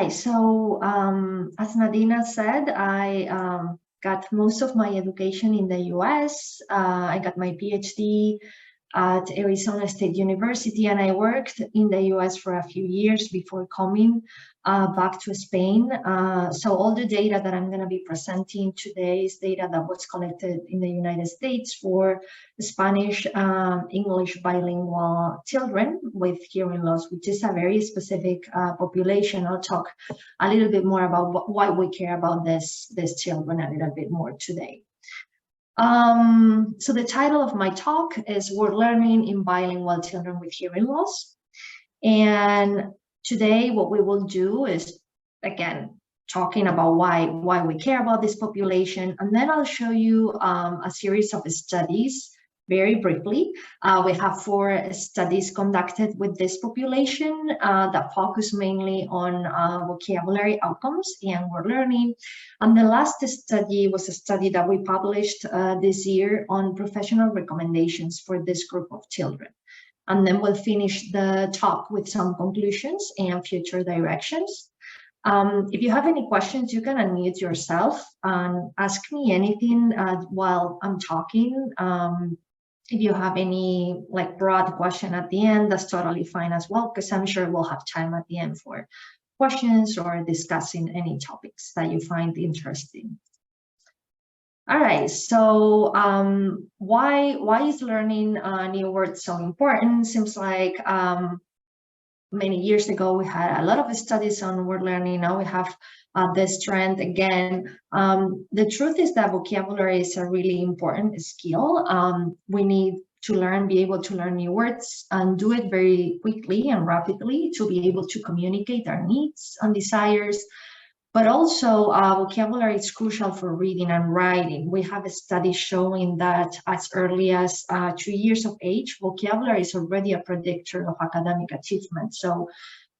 right, so as Nadina said, I got most of my education in the US. I got my PhD at Arizona State University, and I worked in the US for a few years before coming back to Spain. So all the data that I'm going to be presenting today is data that was collected in the United States for Spanish English bilingual children with hearing loss, which is a very specific population. I'll talk a little bit more about why we care about these children a little bit more today. So the title of my talk is Word Learning in Bilingual Children with Hearing Loss. And today what we will do is, again, talking about why we care about this population. And then I'll show you a series of studies very briefly. We have 4 studies conducted with this population that focus mainly on vocabulary outcomes and word learning. And the last study was a study that we published this year on professional recommendations for this group of children. And then we'll finish the talk with some conclusions and future directions. If you have any questions, you can unmute yourself and ask me anything while I'm talking. If you have any broad question at the end, that's totally fine as well, because I'm sure we'll have time at the end for questions or discussing any topics that you find interesting. All right, so why is learning new words so important? Seems like many years ago we had a lot of studies on word learning. Now we have this trend again. The truth is that vocabulary is a really important skill. We need to be able to learn new words and do it very quickly and rapidly to be able to communicate our needs and desires. But also vocabulary is crucial for reading and writing. We have a study showing that as early as 2 years of age, vocabulary is already a predictor of academic achievement. So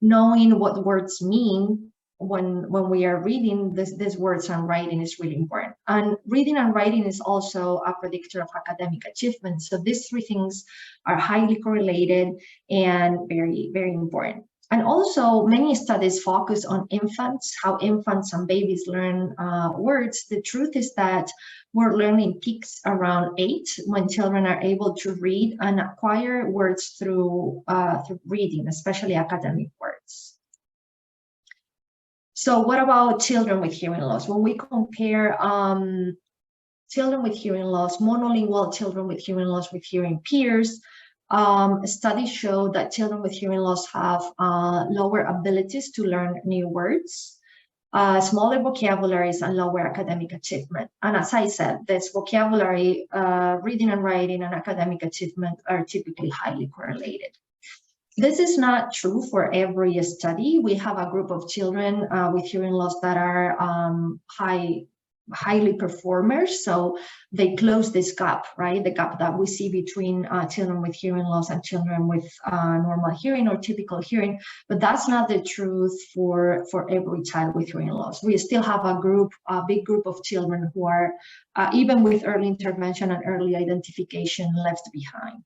knowing what words mean when we are reading these words and writing is really important. And reading and writing is also a predictor of academic achievement. So these 3 things are highly correlated and very, very important. And also many studies focus on infants, how infants and babies learn words. The truth is that word learning peaks around 8 when children are able to read and acquire words through reading, especially academic words. So what about children with hearing loss? When we compare children with hearing loss, monolingual children with hearing loss with hearing peers, studies show that children with hearing loss have lower abilities to learn new words, smaller vocabularies, and lower academic achievement. And as I said, this vocabulary, reading and writing, and academic achievement are typically highly correlated. This is not true for every study. We have a group of children with hearing loss that are highly performers, so they close this gap, right? The gap that we see between children with hearing loss and children with normal hearing or typical hearing, but that's not the truth for every child with hearing loss. We still have a big group of children who are, even with early intervention and early identification, left behind.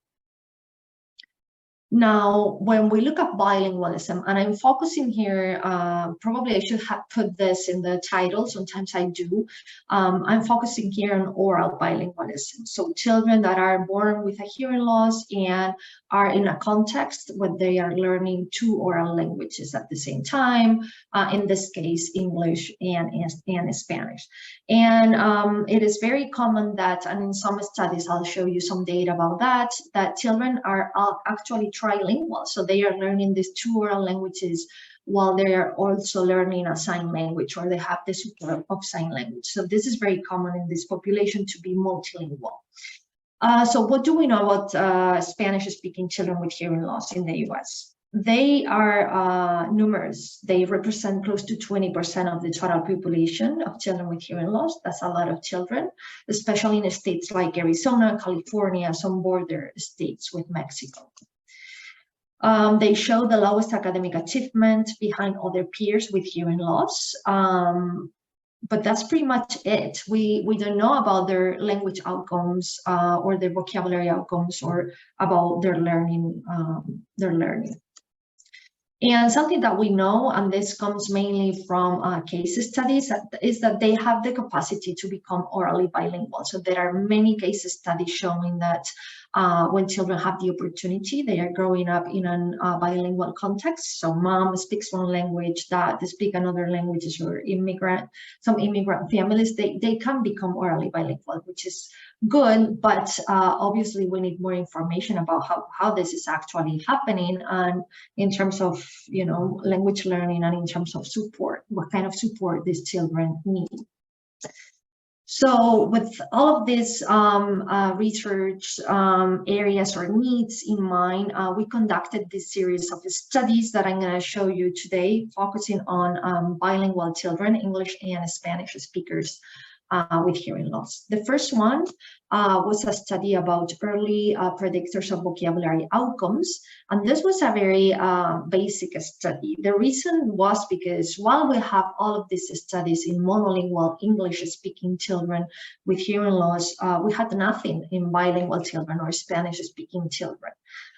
Now, when we look at bilingualism, and I'm focusing here, probably I should have put this in the title, sometimes I do. I'm focusing here on oral bilingualism. So children that are born with a hearing loss and are in a context where they are learning 2 oral languages at the same time, in this case, English and Spanish. And it is very common that, and in some studies, I'll show you some data about that children are actually trilingual. So they are learning these 2 oral languages while they are also learning a sign language, or they have the support of sign language. So this is very common in this population to be multilingual. So what do we know about Spanish-speaking children with hearing loss in the US? They are numerous. They represent close to 20% of the total population of children with hearing loss. That's a lot of children, especially in states like Arizona, California, some border states with Mexico. They show the lowest academic achievement behind other peers with hearing loss. But that's pretty much it. We don't know about their language outcomes or their vocabulary outcomes or about their learning. And something that we know, and this comes mainly from case studies, is that they have the capacity to become orally bilingual. So there are many case studies showing that when children have the opportunity, they are growing up in a bilingual context. So mom speaks one language, dad speak another languages, or some immigrant families, they can become orally bilingual, which is good, but obviously we need more information about how this is actually happening, and in terms of language learning, and in terms of support, what kind of support these children need. So with all of these research areas or needs in mind, we conducted this series of studies that I'm going to show you today, focusing on bilingual children, English and Spanish speakers with hearing loss. The first one was a study about early predictors of vocabulary outcomes. And this was a very basic study. The reason was because while we have all of these studies in monolingual English-speaking children with hearing loss, we had nothing in bilingual children or Spanish-speaking children.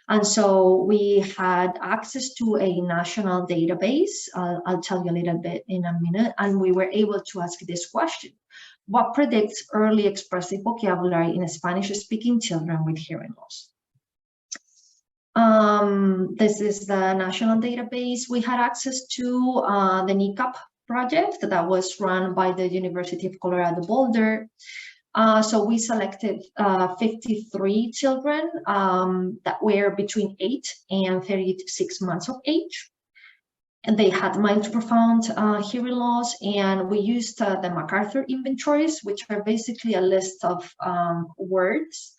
And so we had access to a national database. I'll tell you a little bit in a minute. And we were able to ask this question: what predicts early expressive vocabulary in Spanish-speaking children with hearing loss? This is the national database. We had access to the NICAP project that was run by the University of Colorado Boulder. So we selected 53 children that were between 8 and 36 months of age. And they had mild to profound hearing loss, and we used the MacArthur inventories, which are basically a list of words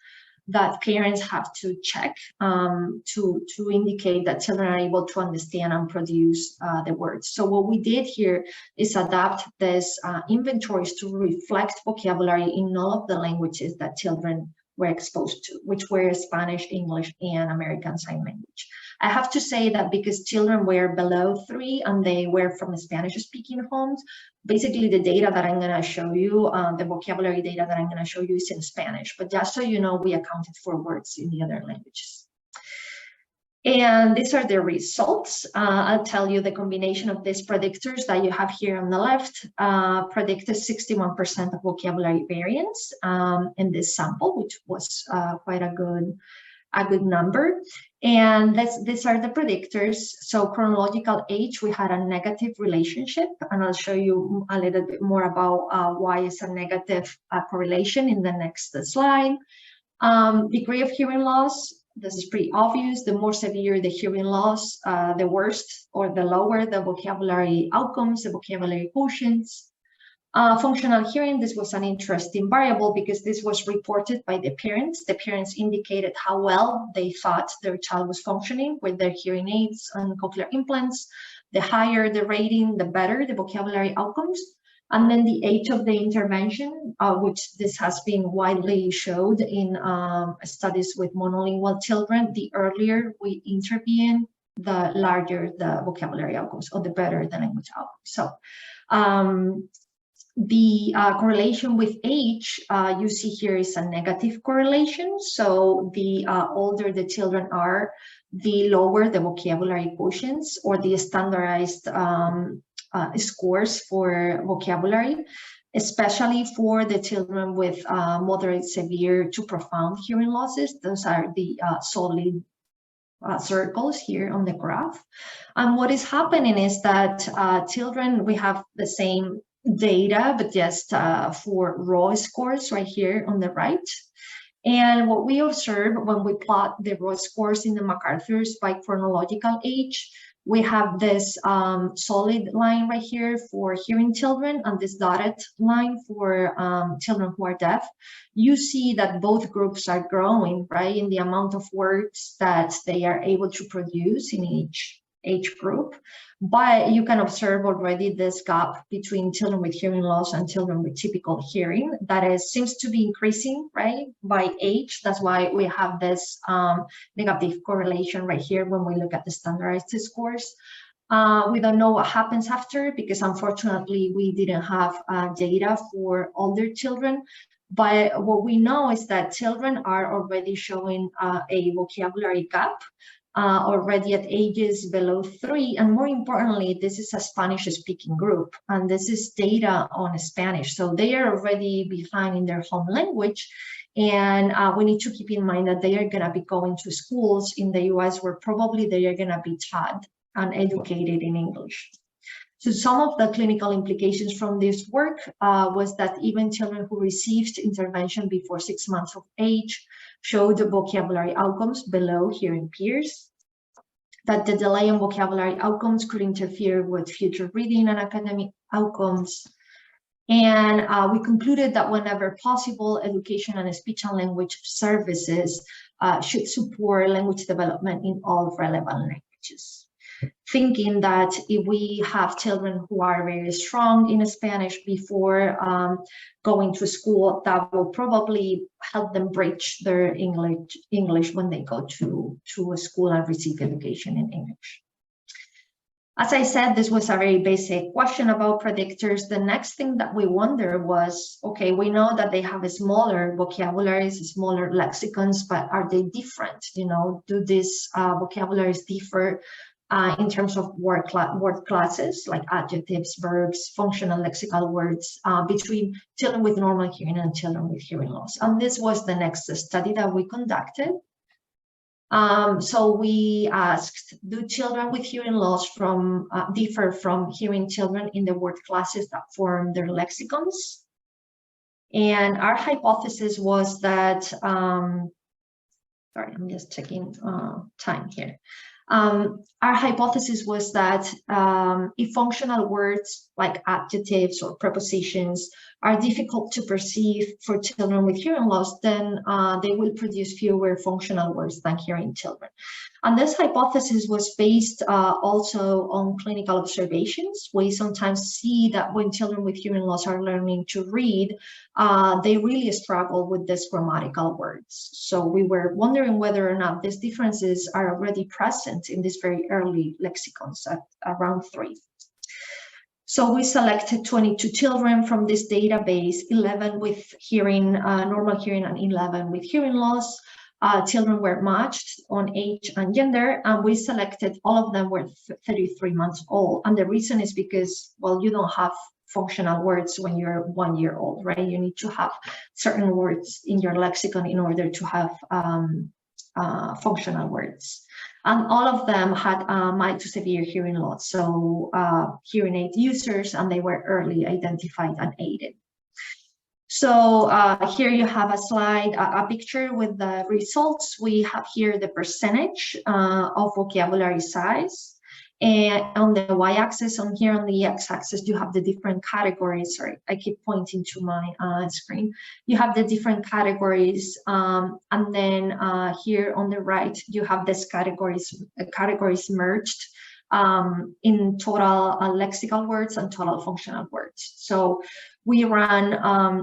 that parents have to check to indicate that children are able to understand and produce the words. So what we did here is adapt this inventories to reflect vocabulary in all of the languages that children were exposed to, which were Spanish, English, and American Sign Language. I have to say that because children were below 3 and they were from Spanish-speaking homes, basically the data that I'm going to show you, the vocabulary data that I'm going to show you is in Spanish. But just so you know, we accounted for words in the other languages. And these are the results. I'll tell you the combination of these predictors that you have here on the left predicted 61% of vocabulary variance in this sample, which was quite a good number. And these are the predictors. So chronological age, we had a negative relationship, and I'll show you a little bit more about why it's a negative correlation in the next slide. Degree of hearing loss, this is pretty obvious. The more severe the hearing loss, the worst or the lower the vocabulary outcomes, the vocabulary quotients. Functional hearing, this was an interesting variable because this was reported by the parents. The parents indicated how well they thought their child was functioning with their hearing aids and cochlear implants. The higher the rating, the better the vocabulary outcomes. And then the age of the intervention, which this has been widely showed in studies with monolingual children, the earlier we intervene, the larger the vocabulary outcomes, or the better the language outcomes. So the correlation with age, you see here is a negative correlation. So the older the children are, the lower the vocabulary quotients or the standardized scores for vocabulary, especially for the children with moderate, severe to profound hearing losses. Those are the solid circles here on the graph. And what is happening is that children, we have the same data, but just for raw scores right here on the right. And what we observe when we plot the raw scores in the MacArthur's by chronological age, we have this solid line right here for hearing children and this dotted line for children who are deaf. You see that both groups are growing, right, in the amount of words that they are able to produce in each age group. But you can observe already this gap between children with hearing loss and children with typical hearing that seems to be increasing, right, by age. That's why we have this negative correlation right here when we look at the standardized scores. We don't know what happens after because unfortunately we didn't have data for older children. But what we know is that children are already showing a vocabulary gap. already at ages below 3. And more importantly, this is a Spanish-speaking group, and this is data on Spanish. So they are already behind in their home language. And we need to keep in mind that they are going to be going to schools in the US where probably they are going to be taught and educated in English. So some of the clinical implications from this work was that even children who received intervention before 6 months of age showed vocabulary outcomes below hearing peers, that the delay in vocabulary outcomes could interfere with future reading and academic outcomes. And we concluded that whenever possible, education and speech and language services should support language development in all relevant languages. Thinking that if we have children who are very strong in Spanish before going to school, that will probably help them bridge their English when they go to a school and receive education in English. As I said, this was a very basic question about predictors. The next thing that we wonder was, okay, we know that they have a smaller vocabularies, smaller lexicons, but are they different? You know, do these vocabularies differ in terms of word classes like adjectives, verbs, functional lexical words between children with normal hearing and children with hearing loss? And this was the next study that we conducted. So we asked, do children with hearing loss differ from hearing children in the word classes that form their lexicons? And our hypothesis was that, sorry, I'm just checking time here. Our hypothesis was that if functional words like adjectives or prepositions are difficult to perceive for children with hearing loss, then they will produce fewer functional words than hearing children. And this hypothesis was based also on clinical observations. We sometimes see that when children with hearing loss are learning to read, they really struggle with these grammatical words. So we were wondering whether or not these differences are already present in these very early lexicons at around 3. So we selected 22 children from this database, 11 with hearing, normal hearing, and 11 with hearing loss. Children were matched on age and gender, and we selected all of them were 33 months old. And the reason is because, well, you don't have functional words when you're 1 year old, right? You need to have certain words in your lexicon in order to have functional words. And all of them had mild to severe hearing loss, so hearing aid users, and they were early identified and aided. So here you have a slide, a picture with the results. We have here the percentage of vocabulary size. And on the y-axis, on here on the x-axis, you have the different categories. Sorry, I keep pointing to my screen. You have the different categories, and then here on the right, you have these categories merged in total lexical words and total functional words. So we ran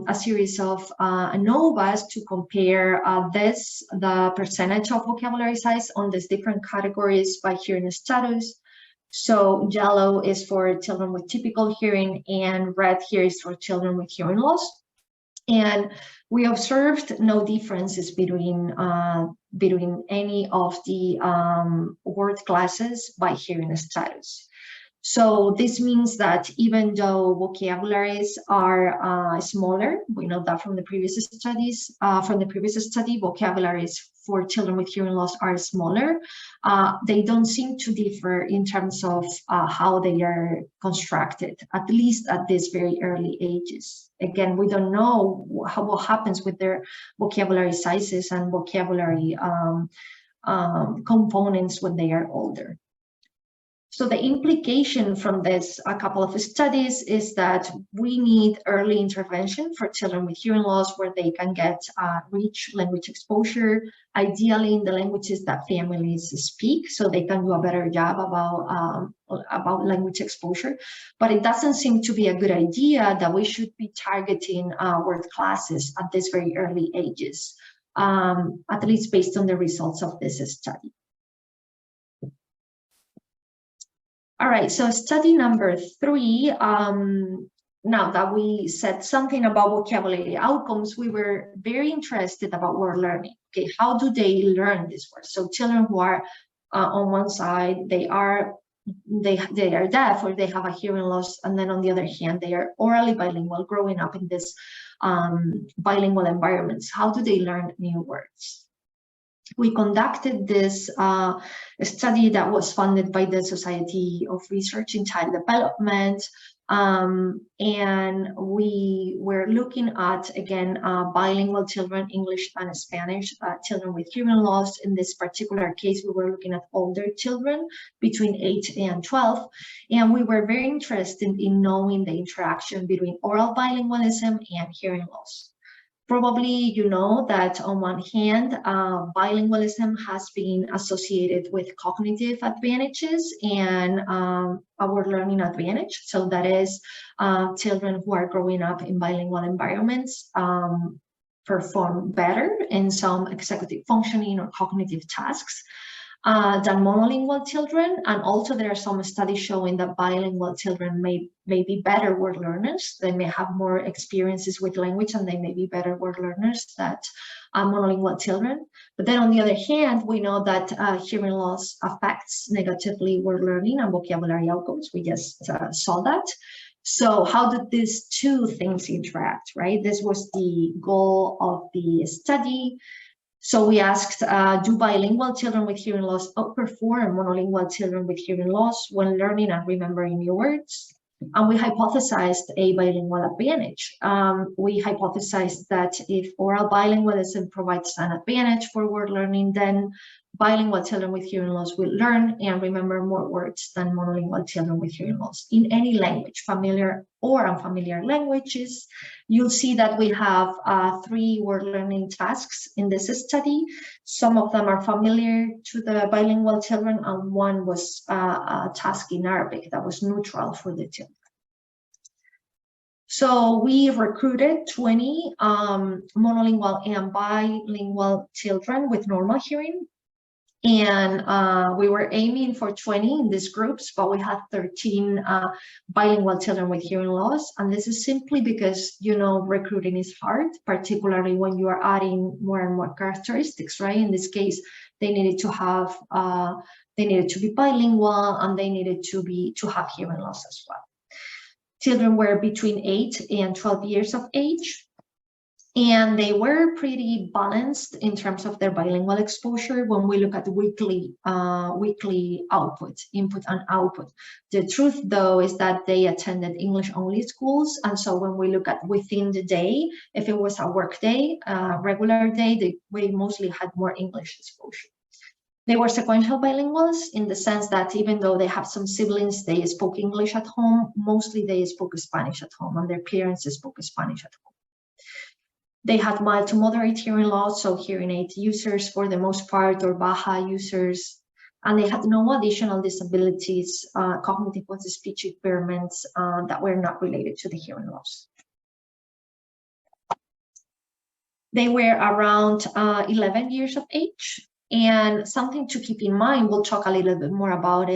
a series of ANOVAs to compare the percentage of vocabulary size on these different categories by hearing status. So yellow is for children with typical hearing, and red here is for children with hearing loss. And we observed no differences between any of the word classes by hearing status. So this means that even though vocabularies are smaller, we know that from the previous studies, vocabularies for children with hearing loss are smaller. They don't seem to differ in terms of how they are constructed, at least at these very early ages. Again, we don't know what happens with their vocabulary sizes and vocabulary components when they are older. So the implication from this, a couple of studies, is that we need early intervention for children with hearing loss where they can get rich language exposure, ideally in the languages that families speak, so they can do a better job about language exposure. But it doesn't seem to be a good idea that we should be targeting word classes at these very early ages, at least based on the results of this study. All right, so study number 3, now that we said something about vocabulary outcomes, we were very interested about word learning. Okay, how do they learn these words? So children who are on one side they are deaf or they have a hearing loss, and then on the other hand they are orally bilingual, growing up in this bilingual environments. How do they learn new words? We conducted this study that was funded by the Society of Research in Child Development, and we were looking at, again, bilingual children, English and Spanish, children with hearing loss. In this particular case, we were looking at older children between 8 and 12, and we were very interested in knowing the interaction between oral bilingualism and hearing loss. Probably you know that on one hand, bilingualism has been associated with cognitive advantages and our learning advantage. So that is children who are growing up in bilingual environments perform better in some executive functioning or cognitive tasks than monolingual children. And also there are some studies showing that bilingual children may be better word learners. They may have more experiences with language and they may be better word learners than monolingual children. But then on the other hand, we know that hearing loss affects negatively word learning and vocabulary outcomes. We just saw that. So how did these two things interact, right? This was the goal of the study. So we asked, do bilingual children with hearing loss outperform monolingual children with hearing loss when learning and remembering new words? And we hypothesized a bilingual advantage. We hypothesized that if oral bilingualism provides an advantage for word learning, then bilingual children with hearing loss will learn and remember more words than monolingual children with hearing loss. In any language, familiar or unfamiliar languages, you'll see that we have 3 word learning tasks in this study. Some of them are familiar to the bilingual children, and one was a task in Arabic that was neutral for the children. So we recruited 20 monolingual and bilingual children with normal hearing. And we were aiming for 20 in these groups, but we had 13 bilingual children with hearing loss. And this is simply because, you know, recruiting is hard, particularly when you are adding more and more characteristics, right? In this case, they needed to have, they needed to be bilingual, and they needed to have hearing loss as well. Children were between 8 and 12 years of age. And they were pretty balanced in terms of their bilingual exposure when we look at the weekly output, input and output. The truth, though, is that they attended English-only schools. And so when we look at within the day, if it was a work day, regular day, we mostly had more English exposure. They were sequential bilinguals in the sense that even though they have some siblings, they spoke English at home, mostly they spoke Spanish at home, and their parents spoke Spanish at home. They had mild to moderate hearing loss, so hearing aid users for the most part, or Baja users, and they had no additional disabilities, cognitive or speech impairments that were not related to the hearing loss. They were around 11 years of age, and something to keep in mind, we'll talk a little bit more about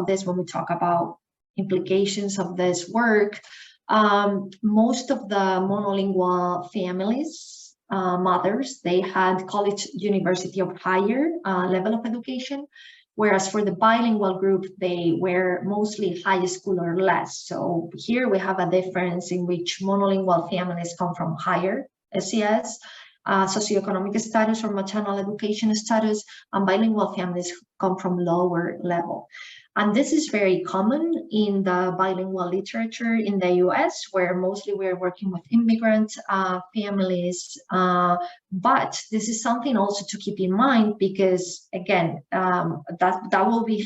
this when we talk about implications of this work. Most of the monolingual families, mothers, they had college, university, or higher level of education, whereas for the bilingual group, they were mostly high school or less. So here we have a difference in which monolingual families come from higher SES, socioeconomic status or maternal education status, and bilingual families come from lower level. And this is very common in the bilingual literature in the US, where mostly we're working with immigrant families. But this is something also to keep in mind, because again, that will be,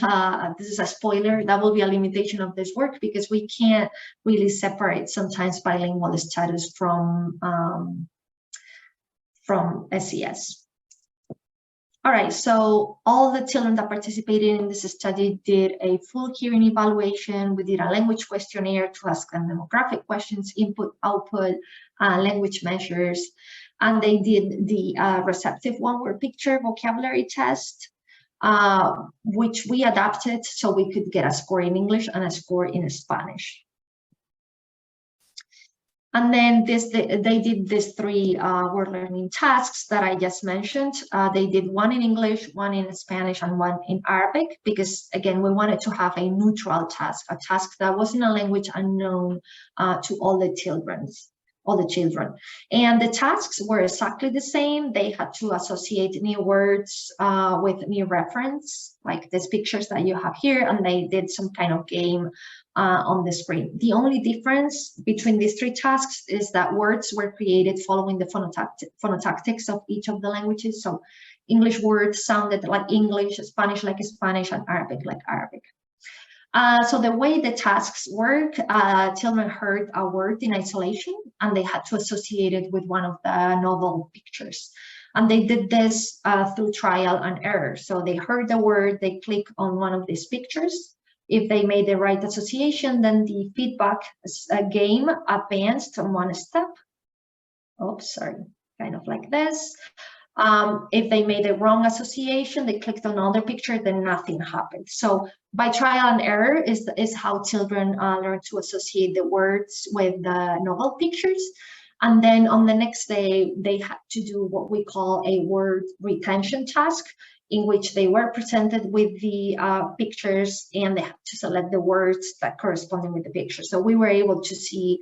this is a spoiler, that will be a limitation of this work, because we can't really separate sometimes bilingual status from SES. All right, so all the children that participated in this study did a full hearing evaluation. We did a language questionnaire to ask them demographic questions, input, output, language measures, and they did the receptive one-word picture vocabulary test, which we adapted so we could get a score in English and a score in Spanish. And then they did these 3 word learning tasks that I just mentioned. They did one in English, one in Spanish, and one in Arabic, because again, we wanted to have a neutral task, a task that was in a language unknown to all the children. And the tasks were exactly the same. They had to associate new words with new reference, like these pictures that you have here, and they did some kind of game on the screen. The only difference between these 3 tasks is that words were created following the phonotactics of each of the languages. So English words sounded like English, Spanish like Spanish, and Arabic like Arabic. So the way the tasks work, children heard a word in isolation, and they had to associate it with one of the novel pictures. And they did this through trial and error. So they heard the word, they click on one of these pictures. If they made the right association, then the feedback game advanced on 1 step. Oops, sorry, kind of like this. If they made a wrong association, they clicked on another picture, then nothing happened. So by trial and error is how children learn to associate the words with the novel pictures. And then on the next day, they had to do what we call a word retention task, in which they were presented with the pictures, and they had to select the words that corresponded with the picture. So we were able to see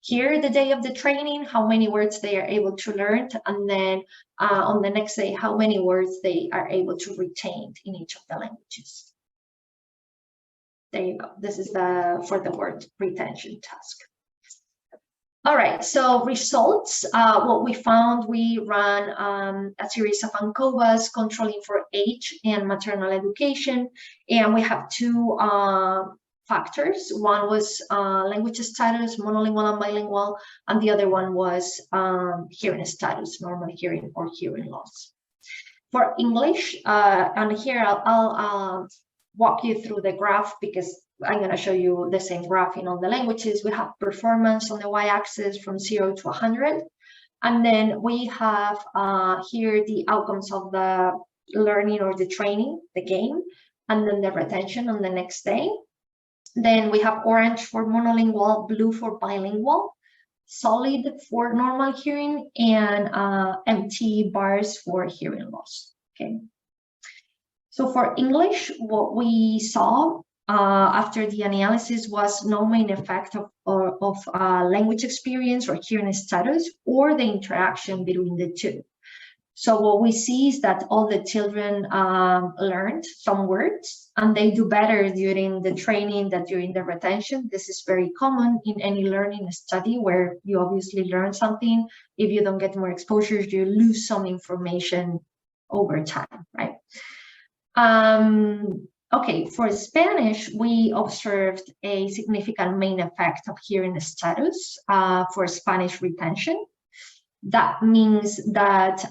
here the day of the training, how many words they are able to learn, and then on the next day, how many words they are able to retain in each of the languages. There you go. This is for the word retention task. All right, so results. What we found, we ran a series of ANCOVAs controlling for age and maternal education, and we have 2 factors. One was language status, monolingual and bilingual, and the other one was hearing status, normal hearing or hearing loss. For English, and here I'll walk you through the graph, because I'm going to show you the same graph in all the languages. We have performance on the y-axis from 0 to 100. And then we have here the outcomes of the learning or the training, the game, and then the retention on the next day. Then we have orange for monolingual, blue for bilingual, solid for normal hearing, and empty bars for hearing loss. Okay. So for English, what we saw after the analysis was no main effect of language experience or hearing status, or the interaction between the 2. So what we see is that all the children learned some words, and they do better during the training than during the retention. This is very common in any learning study where you obviously learn something. If you don't get more exposure, you lose some information over time, right? Okay, for Spanish, we observed a significant main effect of hearing status for Spanish retention. That means that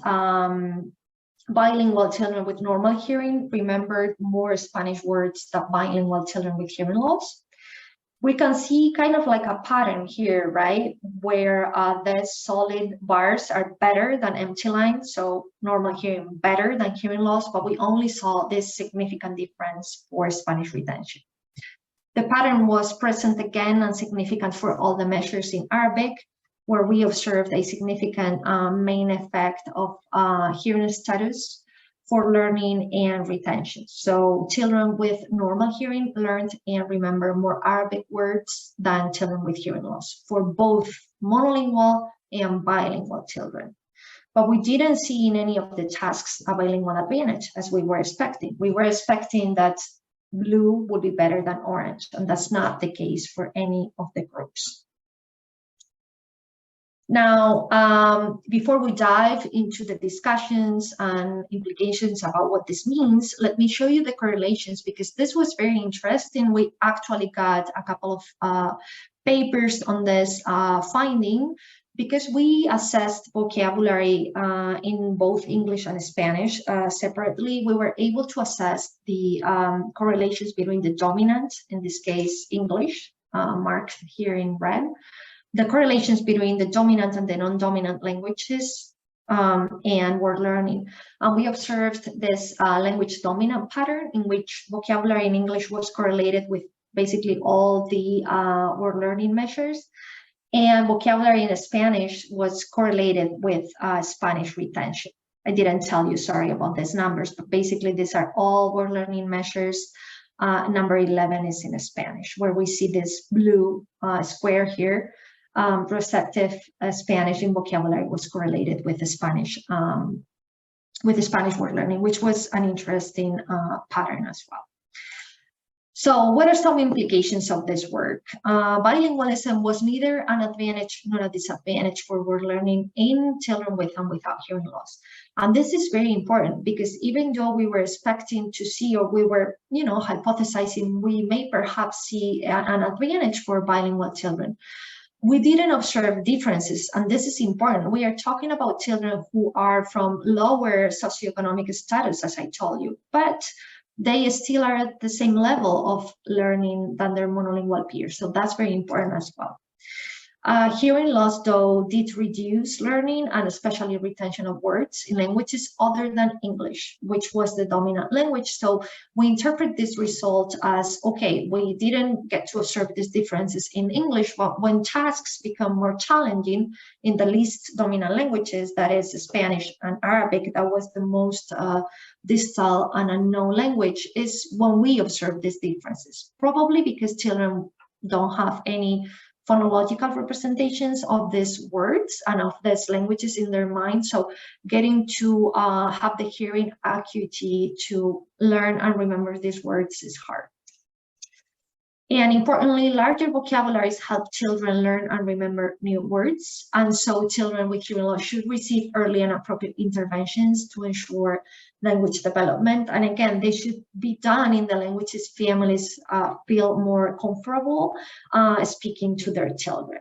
bilingual children with normal hearing remembered more Spanish words than bilingual children with hearing loss. We can see kind of like a pattern here, right? Where the solid bars are better than empty lines. So normal hearing better than hearing loss, but we only saw this significant difference for Spanish retention. The pattern was present again and significant for all the measures in Arabic, where we observed a significant main effect of hearing status for learning and retention. So children with normal hearing learned and remember more Arabic words than children with hearing loss for both monolingual and bilingual children. But we didn't see in any of the tasks a bilingual advantage, as we were expecting. We were expecting that blue would be better than orange, and that's not the case for any of the groups. Now, before we dive into the discussions and implications about what this means, let me show you the correlations, because this was very interesting. We actually got a couple of papers on this finding, because we assessed vocabulary in both English and Spanish separately. We were able to assess the correlations between the dominant, in this case English, marked here in red, the correlations between the dominant and the non-dominant languages and word learning. And we observed this language dominant pattern, in which vocabulary in English was correlated with basically all the word learning measures. And vocabulary in Spanish was correlated with Spanish retention. I didn't tell you, sorry about these numbers, but basically these are all word learning measures. Number 11 is in Spanish, where we see this blue square here. Receptive Spanish in vocabulary was correlated with the Spanish word learning, which was an interesting pattern as well. So what are some implications of this work? Bilingualism was neither an advantage nor a disadvantage for word learning in children with and without hearing loss. And this is very important because even though we were expecting to see, or we were, hypothesizing, we may perhaps see an advantage for bilingual children, we didn't observe differences, and this is important. We are talking about children who are from lower socioeconomic status, as I told you, but they still are at the same level of learning than their monolingual peers. So that's very important as well. Hearing loss, though, did reduce learning and especially retention of words in languages other than English, which was the dominant language. So we interpret this result as, okay, we didn't get to observe these differences in English, but when tasks become more challenging in the least dominant languages, that is Spanish and Arabic, that was the most distal and unknown language, is when we observe these differences, probably because children don't have any phonological representations of these words and of these languages in their mind. So getting to have the hearing acuity to learn and remember these words is hard. And importantly, larger vocabularies help children learn and remember new words. And so children with hearing loss should receive early and appropriate interventions to ensure language development. And again, they should be done in the languages families feel more comfortable speaking to their children.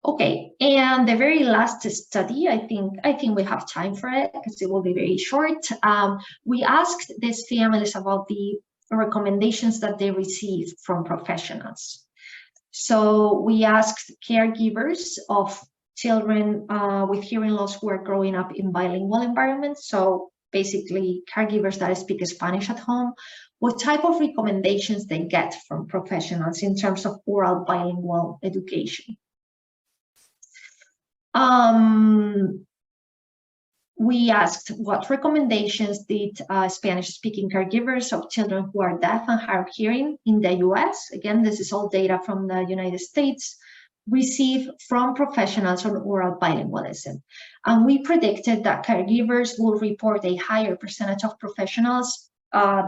Okay, and the very last study, I think we have time for it because it will be very short. We asked these families about the recommendations that they receive from professionals. So we asked caregivers of children with hearing loss who are growing up in bilingual environments, so basically caregivers that speak Spanish at home, what type of recommendations they get from professionals in terms of oral bilingual education. We asked what recommendations did Spanish-speaking caregivers of children who are deaf and hard of hearing in the US, again, this is all data from the United States, receive from professionals on oral bilingualism. And we predicted that caregivers will report a higher percentage of professionals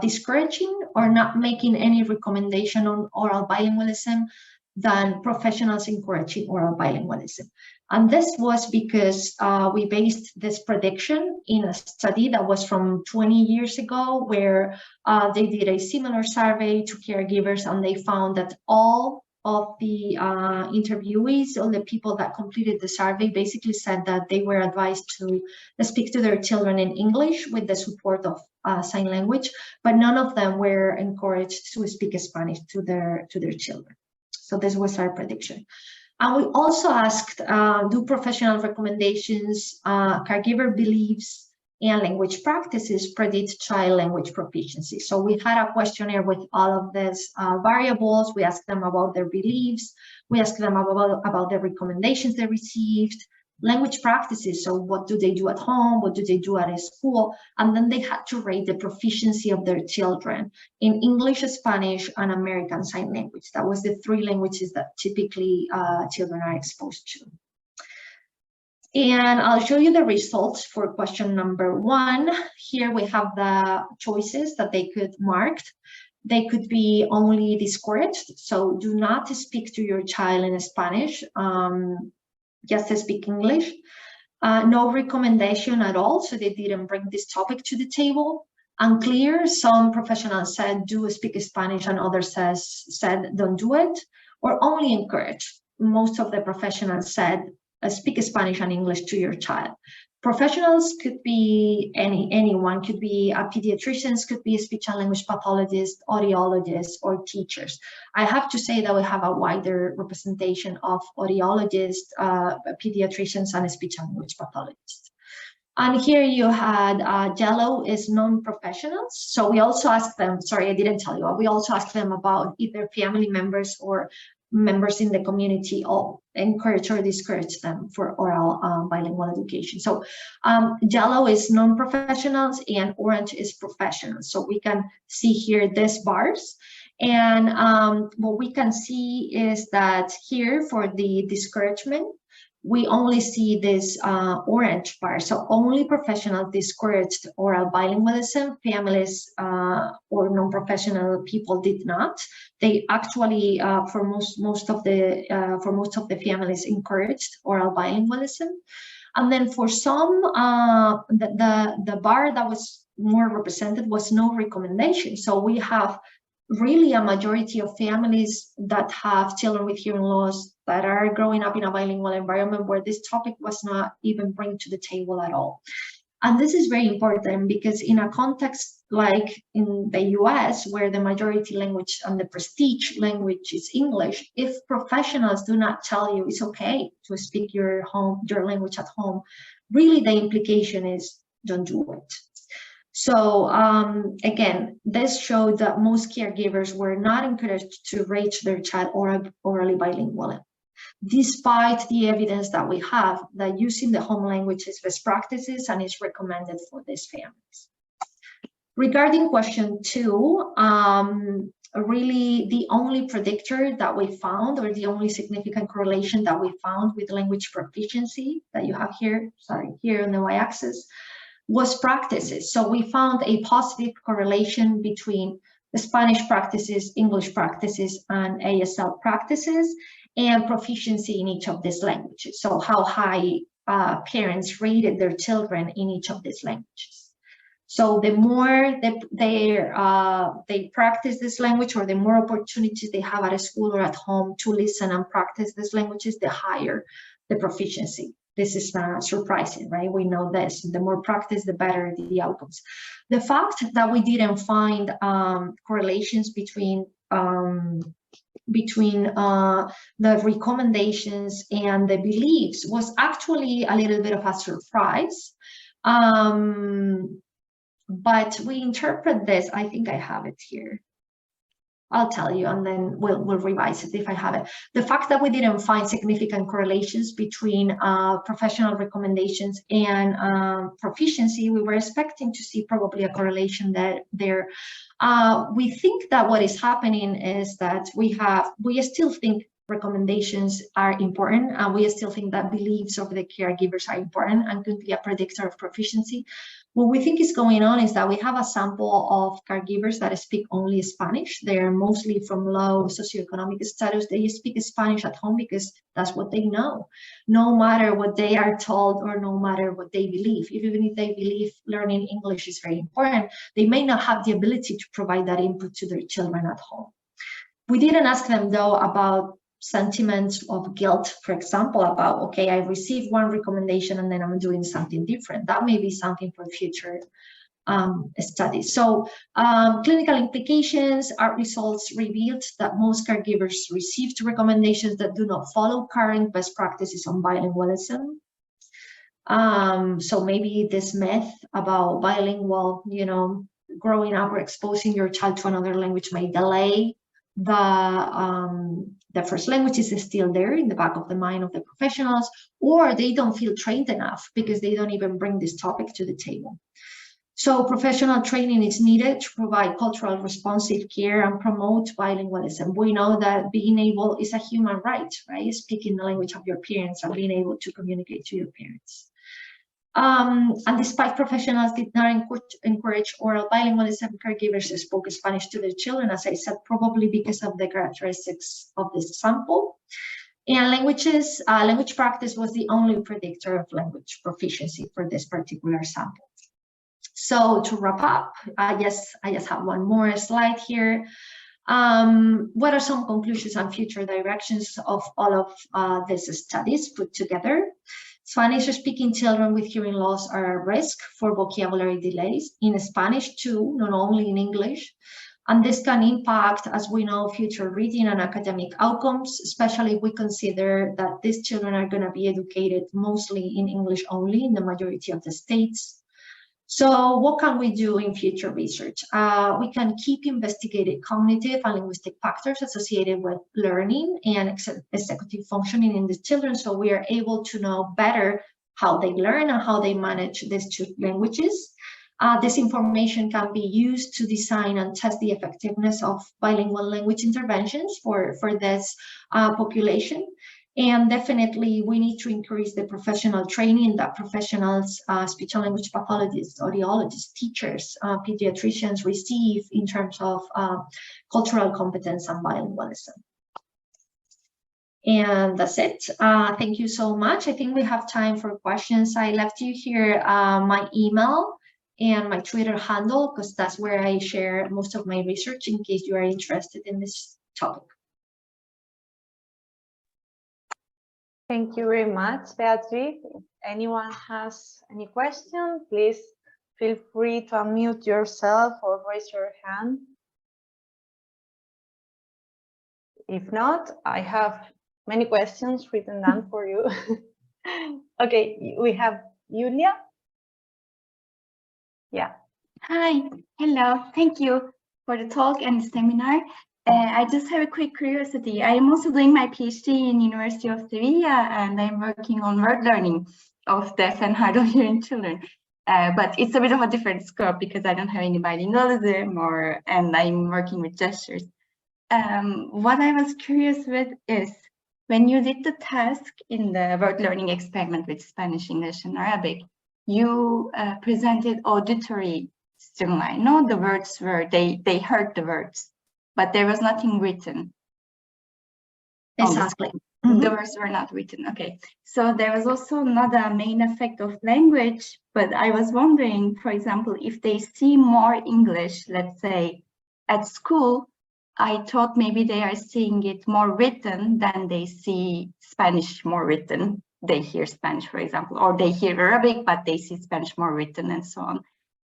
discouraging or not making any recommendation on oral bilingualism than professionals encouraging oral bilingualism. And this was because we based this prediction in a study that was from 20 years ago, where they did a similar survey to caregivers, and they found that all of the interviewees, all the people that completed the survey, basically said that they were advised to speak to their children in English with the support of sign language, but none of them were encouraged to speak Spanish to their children. So this was our prediction. And we also asked, do professional recommendations, caregiver beliefs, and language practices predict child language proficiency? So we had a questionnaire with all of these variables. We asked them about their beliefs. We asked them about the recommendations they received, language practices. So what do they do at home? What do they do at a school? And then they had to rate the proficiency of their children in English, Spanish, and American Sign Language. That was the three languages that typically children are exposed to. And I'll show you the results for question number 1. Here we have the choices that they could mark. They could be only discouraged. So do not speak to your child in Spanish. Just to speak English. No recommendation at all, so they didn't bring this topic to the table. Unclear, some professionals said do speak Spanish and others said don't do it, or only encourage. Most of the professionals said speak Spanish and English to your child. Professionals could be anyone, could be pediatricians, could be speech and language pathologists, audiologists, or teachers. I have to say that we have a wider representation of audiologists, pediatricians, and speech and language pathologists. And here you had yellow is non-professionals. So we also asked them, sorry, I didn't tell you, we also asked them about either family members or members in the community all encourage or discourage them for oral bilingual education. So yellow is non-professionals and orange is professionals. So we can see here these bars. And what we can see is that here for the discouragement, we only see this orange bar. So only professionals discouraged oral bilingualism. Families or non-professional people did not. They actually, for most of the families, encouraged oral bilingualism. And then for some, the bar that was more represented was no recommendation. So we have really a majority of families that have children with hearing loss that are growing up in a bilingual environment where this topic was not even brought to the table at all. And this is very important because in a context like in the US, where the majority language and the prestige language is English, if professionals do not tell you it's okay to speak your language at home, really the implication is don't do it. So again, this showed that most caregivers were not encouraged to raise their child orally bilingual, despite the evidence that we have that using the home language is best practices and is recommended for these families. Regarding question 2, really the only predictor that we found, or the only significant correlation that we found with language proficiency that you have here, here on the y-axis, was practices. So we found a positive correlation between the Spanish practices, English practices, and ASL practices, and proficiency in each of these languages. So how high parents rated their children in each of these languages. So the more they practice this language, or the more opportunities they have at a school or at home to listen and practice these languages, the higher the proficiency. This is not surprising, right? We know this. The more practice, the better the outcomes. The fact that we didn't find correlations between the recommendations and the beliefs was actually a little bit of a surprise. But we interpret this, I think I have it here. I'll tell you, and then we'll revise it if I have it. The fact that we didn't find significant correlations between professional recommendations and proficiency, we were expecting to see probably a correlation there. We think that what is happening is that we still think recommendations are important, and we still think that beliefs of the caregivers are important and could be a predictor of proficiency. What we think is going on is that we have a sample of caregivers that speak only Spanish. They're mostly from low socioeconomic status. They speak Spanish at home because that's what they know, no matter what they are told or no matter what they believe. Even if they believe learning English is very important, they may not have the ability to provide that input to their children at home. We didn't ask them, though, about sentiments of guilt, for example, about, okay, I received one recommendation and then I'm doing something different. That may be something for future studies. So clinical implications, our results revealed that most caregivers received recommendations that do not follow current best practices on bilingualism. So maybe this myth about bilingual, growing up or exposing your child to another language may delay the first language is still there in the back of the mind of the professionals, or they don't feel trained enough because they don't even bring this topic to the table. So professional training is needed to provide cultural responsive care and promote bilingualism. We know that being able is a human right, right? Speaking the language of your parents and being able to communicate to your parents. And despite professionals did not encourage oral bilingualism, caregivers spoke Spanish to their children, as I said, probably because of the characteristics of this sample. And language practice was the only predictor of language proficiency for this particular sample. So to wrap up, I just have one more slide here. What are some conclusions and future directions of all of these studies put together? Spanish-speaking children with hearing loss are at risk for vocabulary delays in Spanish too, not only in English. And this can impact, as we know, future reading and academic outcomes, especially if we consider that these children are going to be educated mostly in English only in the majority of the states. So what can we do in future research? We can keep investigating cognitive and linguistic factors associated with learning and executive functioning in the children, so we are able to know better how they learn and how they manage these two languages. This information can be used to design and test the effectiveness of bilingual language interventions for this population. And definitely we need to increase the professional training that professionals, speech and language pathologists, audiologists, teachers, pediatricians receive in terms of cultural competence and bilingualism. And that's it. Thank you so much. I think we have time for questions. I left you here my email and my Twitter handle, because that's where I share most of my research in case you are interested in this topic. Thank you very much, Beatriz. If anyone has any question, please feel free to unmute yourself or raise your hand. If not, I have many questions written down for you. Okay, we have Julia. Yeah. Hi, hello, thank you for the talk and the seminar. I just have a quick curiosity. I am also doing my PhD in University of Sevilla, and I'm working on word learning of deaf and hard of hearing children. But it's a bit of a different scope because I don't have any bilingualism, and I'm working with gestures. What I was curious with is, when you did the task in the word learning experiment with Spanish, English, and Arabic, you presented auditory stimuli. No, the words were, they heard the words, but there was nothing written. Exactly. The words were not written. Okay, so there was also not a main effect of language, but I was wondering, for example, if they see more English, let's say, at school, I thought maybe they are seeing it more written than they see Spanish more written. They hear Spanish, for example, or they hear Arabic, but they see Spanish more written, and so on.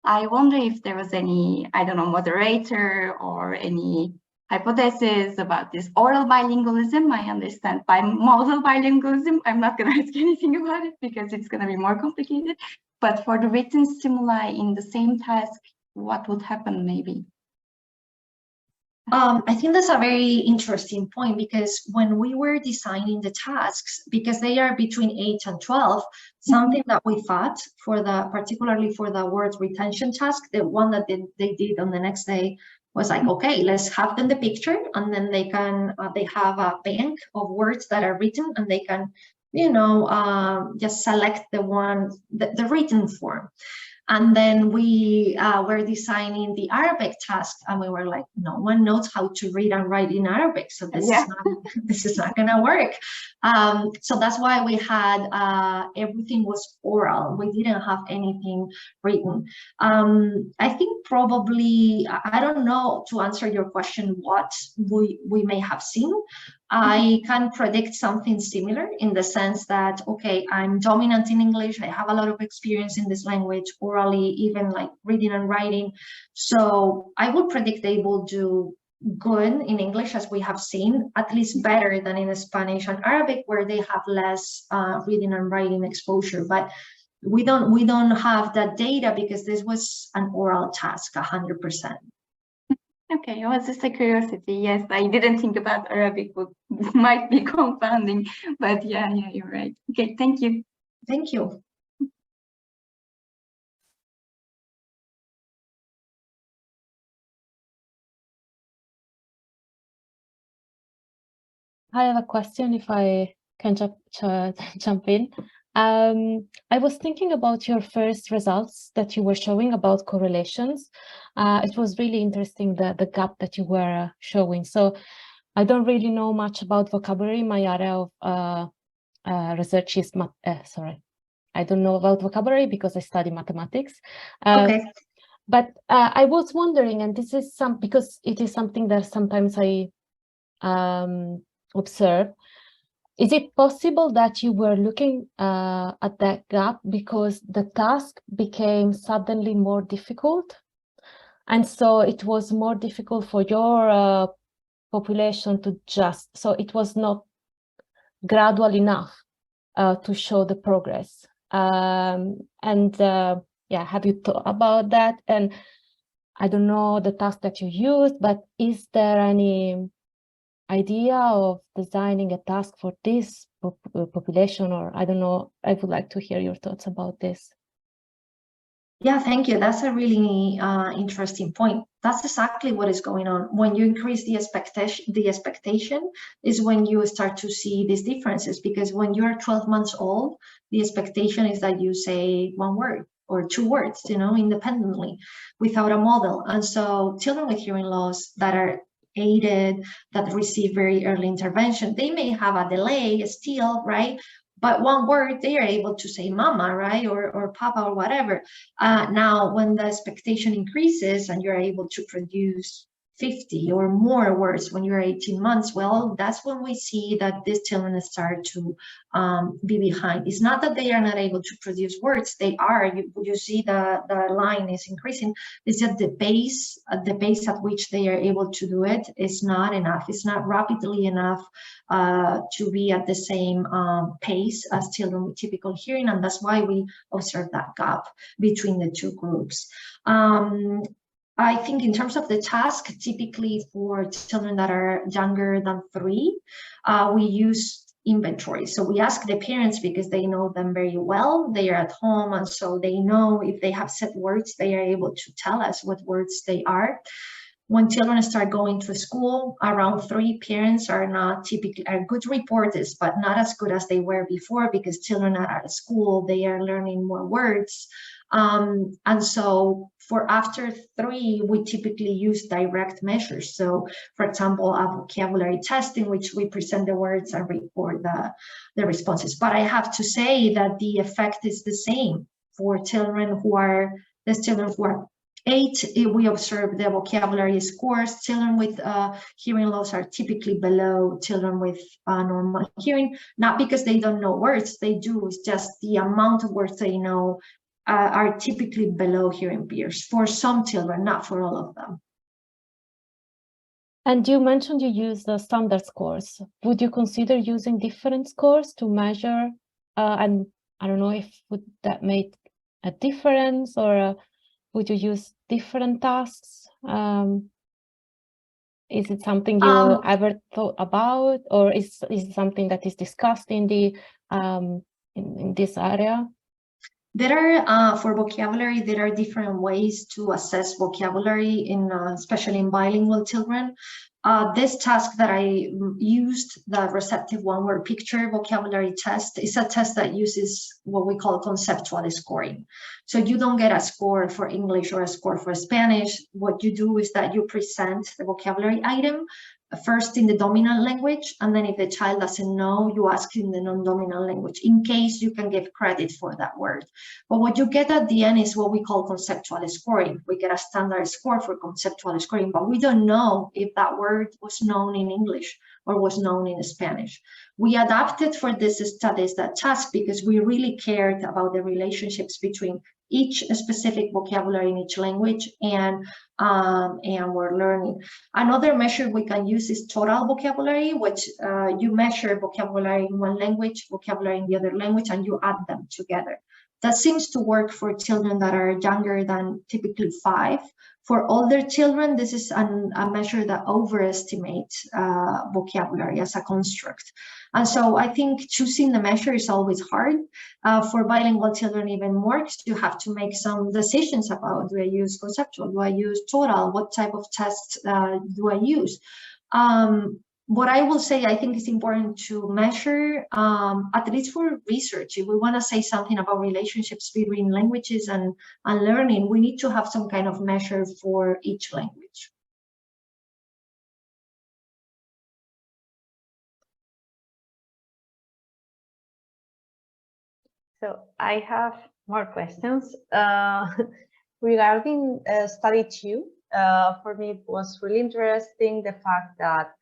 I wonder if there was any, I don't know, moderator or any hypothesis about this oral bilingualism. I understand by modal bilingualism, I'm not going to ask anything about it because it's going to be more complicated. But for the written stimuli in the same task, what would happen maybe? I think that's a very interesting point, because when we were designing the tasks, because they are between 8 and 12, something that we thought for particularly for the words retention task, the one that they did on the next day, was like, okay, let's have them the picture, and then they can, they have a bank of words that are written, and they can, you know, just select the one, the written form. And then we were designing the Arabic task, and we were like, no one knows how to read and write in Arabic, so this is not gonna work. So that's why we had everything was oral. We didn't have anything written. I think probably, I don't know, to answer your question, what we may have seen. I can predict something similar in the sense that, okay, I'm dominant in English, I have a lot of experience in this language, orally, even like reading and writing. So I would predict they will do good in English, as we have seen, at least better than in Spanish and Arabic, where they have less reading and writing exposure. But we don't have that data because this was an oral task, 100%. Okay, it was just a curiosity. Yes, I didn't think about Arabic, but might be confounding, but yeah, you're right. Okay, thank you. Thank you. I have a question, if I can jump in. I was thinking about your first results that you were showing about correlations. It was really interesting, the gap that you were showing. So I don't really know much about vocabulary. My area of research is, I don't know about vocabulary because I study mathematics. Okay. But I was wondering, and this is because it is something that sometimes I observe. Is it possible that you were looking at that gap because the task became suddenly more difficult, and so it was more difficult for your population to so it was not gradual enough to show the progress, and yeah, have you thought about that? And I don't know the task that you used, but is there any idea of designing a task for this population, or I don't know, I would like to hear your thoughts about this. Yeah, thank you. That's a really interesting point. That's exactly what is going on. When you increase the expectation is when you start to see these differences, because when you're 12 months old, the expectation is that you say one word or two words, you know, independently without a model. And so children with hearing loss that are aided, that receive very early intervention, they may have a delay still, right? But one word, they are able to say mama, right? Or papa or whatever. Now, when the expectation increases and you're able to produce 50 or more words when you're 18 months, well, that's when we see that these children start to be behind. It's not that they are not able to produce words, they are. You see the line is increasing. It's that the pace at which they are able to do it is not enough. It's not rapidly enough to be at the same pace as children with typical hearing, and that's why we observe that gap between the two groups. I think in terms of the task, typically for children that are younger than 3, we use inventory. So we ask the parents because they know them very well. They are at home, and so they know if they have said words, they are able to tell us what words they are. When children start going to school, around 3, parents are good reporters, but not as good as they were before, because children are at school, they are learning more words. And so for after 3, we typically use direct measures. So for example, a vocabulary test in which we present the words and record the responses. But I have to say that the effect is the same for children who are 8, we observe the vocabulary scores. Children with hearing loss are typically below children with normal hearing, not because they don't know words, they do, it's just the amount of words they know are typically below hearing peers for some children, not for all of them. And you mentioned you use the standard scores. Would you consider using different scores to measure? And I don't know if would that make a difference, or would you use different tasks? Is it something you ever thought about, or is it something that is discussed in the in this area? There are, for vocabulary, there are different ways to assess vocabulary, especially in bilingual children. This task that I used, the receptive one-word picture vocabulary test, is a test that uses what we call conceptual scoring. So you don't get a score for English or a score for Spanish. What you do is that you present the vocabulary item first in the dominant language, and then if the child doesn't know, you ask in the non-dominant language, in case you can give credit for that word. But what you get at the end is what we call conceptual scoring. We get a standard score for conceptual scoring, but we don't know if that word was known in English or was known in Spanish. We adapted for this studies that task because we really cared about the relationships between each specific vocabulary in each language and we're learning. Another measure we can use is total vocabulary, which you measure vocabulary in one language, vocabulary in the other language, and you add them together. That seems to work for children that are younger than typically 5. For older children, this is a measure that overestimates vocabulary as a construct. And so I think choosing the measure is always hard. For bilingual children, even more, because you have to make some decisions about, do I use conceptual, do I use total, what type of tests do I use? What I will say, I think it's important to measure, at least for research, if we want to say something about relationships between languages and learning, we need to have some kind of measure for each language. So I have more questions. Regarding study 2, for me it was really interesting the fact that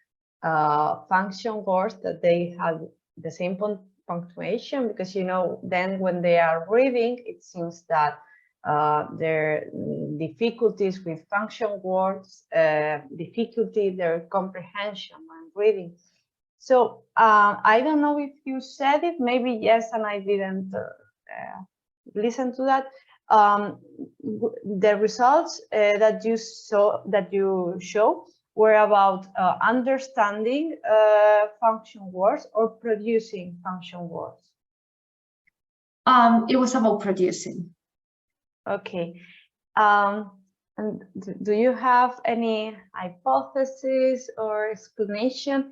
function words that they had the same punctuation, because, you know, then when they are reading, it seems that their difficulties with function words, their comprehension when reading. So I don't know if you said it, maybe yes, and I didn't listen to that. the results that you show were about understanding function words or producing function words? It was about producing. Okay. And do you have any hypothesis or explanation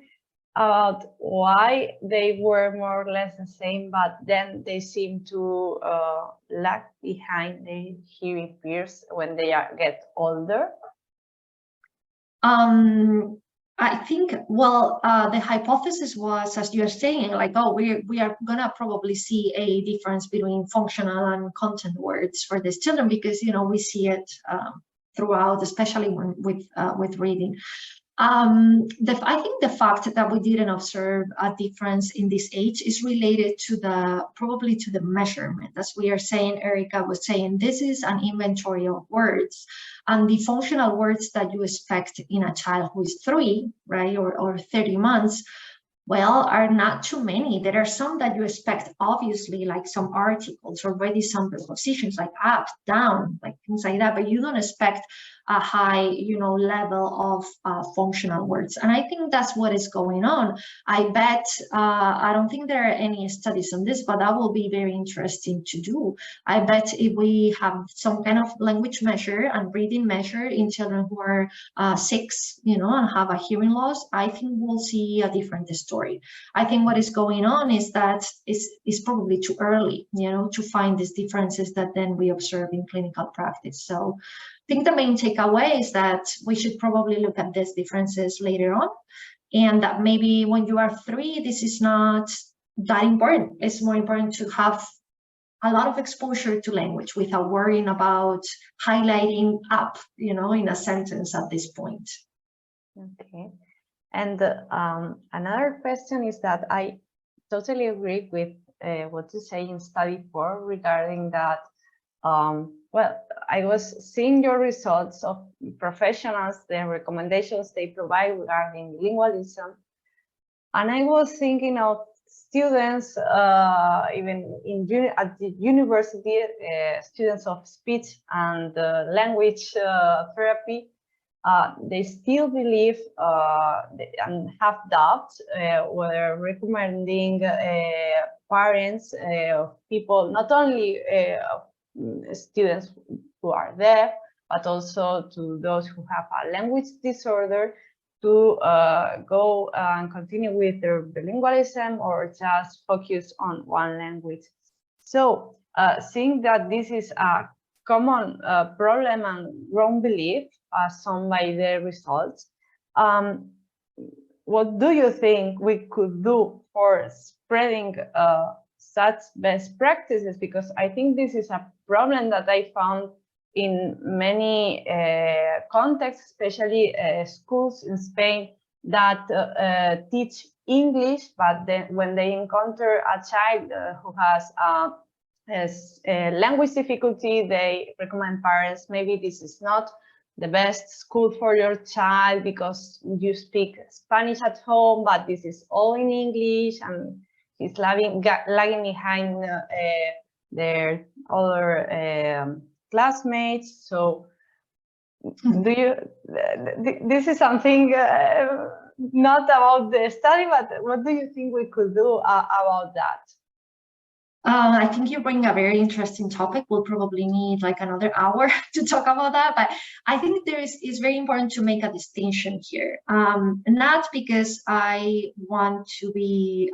about why they were more or less the same, but then they seem to lag behind their hearing peers when they get older? I think, well, the hypothesis was, as you're saying, like, oh, we are gonna probably see a difference between functional and content words for these children, because, you know, we see it throughout, especially when with reading. I think the fact that we didn't observe a difference in this age is related to probably to the measurement. As we are saying, Erica was saying, this is an inventory of words, and the functional words that you expect in a child who is 3, right, or 30 months, well, are not too many. There are some that you expect, obviously, like some articles, already some prepositions like up, down, like things like that, but you don't expect a high, you know, level of functional words. And I think that's what is going on. I bet, I don't think there are any studies on this, but that will be very interesting to do. I bet if we have some kind of language measure and reading measure in children who are 6, you know, and have a hearing loss, I think we'll see a different story. I think what is going on is that it's probably too early, you know, to find these differences that then we observe in clinical practice. So I think the main takeaway is that we should probably look at these differences later on, and that maybe when you are 3, this is not that important. It's more important to have a lot of exposure to language without worrying about highlighting up, you know, in a sentence at this point. Okay. And another question is that I totally agree with what you say in study 4 regarding that. Well, I was seeing your results of professionals, the recommendations they provide regarding bilingualism, and I was thinking of students, even at the university, students of speech and language therapy. They still believe and have doubts whether recommending parents of people, not only students who are deaf, but also to those who have a language disorder, to go and continue with their bilingualism or just focus on one language. So seeing that this is a common problem and wrong belief as shown by the results, what do you think we could do for spreading such best practices? Because I think this is a problem that I found in many contexts, especially schools in Spain that teach English, but then when they encounter a child who has language difficulty, they recommend parents, maybe this is not the best school for your child because you speak Spanish at home, but this is all in English, and he's lagging behind their other classmates. So do you, this is something not about the study, but what do you think we could do about that? I think you bring a very interesting topic. We'll probably need like another hour to talk about that, but I think it's very important to make a distinction here. Not because I want to be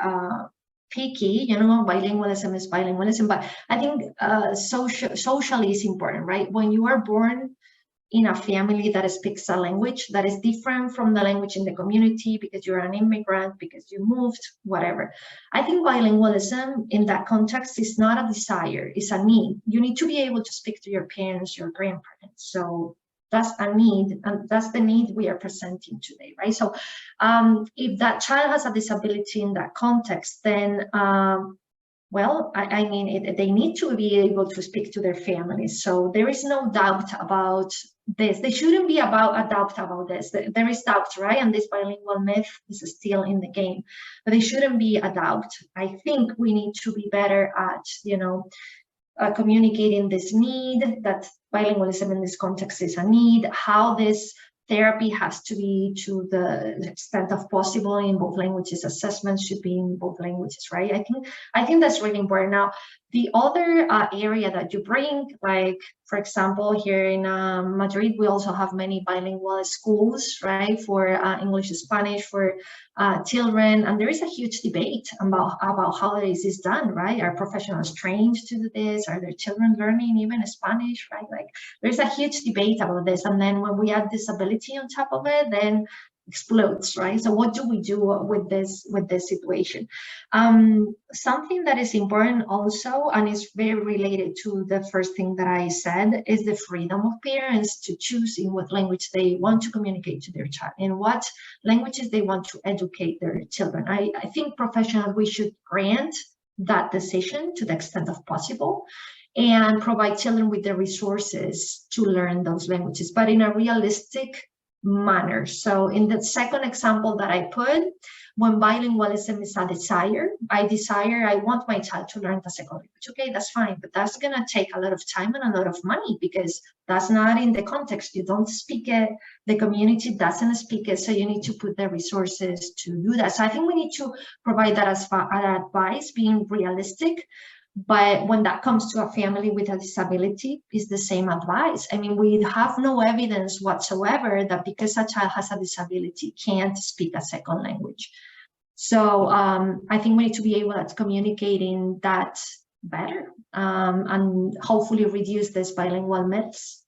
picky, you know, bilingualism is bilingualism, but I think socially is important, right? When you are born in a family that speaks a language that is different from the language in the community because you're an immigrant, because you moved, whatever. I think bilingualism in that context is not a desire, it's a need. You need to be able to speak to your parents, your grandparents. So that's a need, and that's the need we are presenting today, right? So if that child has a disability in that context, then well, I mean, they need to be able to speak to their families. So there is no doubt about this. They shouldn't be a doubt about this. There is doubt, right? And this bilingual myth is still in the game, but they shouldn't be a doubt. I think we need to be better at, you know, communicating this need, that bilingualism in this context is a need, how this therapy has to be to the extent of possible in both languages, assessments should be in both languages, right? I think that's really important. Now, the other area that you bring, like, for example, here in Madrid, we also have many bilingual schools, right, for English and Spanish for children. And there is a huge debate about how this is done, right? Are professionals trained to do this? Are their children learning even Spanish, right? Like, there's a huge debate about this. And then when we add disability on top of it, then explodes, right? So what do we do with this situation? Something that is important also, and is very related to the first thing that I said, is the freedom of parents to choose in what language they want to communicate to their child, in what languages they want to educate their children. I think professionally we should grant that decision to the extent of possible, and provide children with the resources to learn those languages, but in a realistic manner. So in the second example that I put, when bilingualism is a desire, I want my child to learn the second language. Okay, that's fine, but that's gonna take a lot of time and a lot of money, because that's not in the context. You don't speak it, the community doesn't speak it, so you need to put the resources to do that. So I think we need to provide that as advice, being realistic. But when that comes to a family with a disability, it's the same advice. I mean, we have no evidence whatsoever that because a child has a disability can't speak a second language. So I think we need to be able at communicating that better, and hopefully reduce these bilingual myths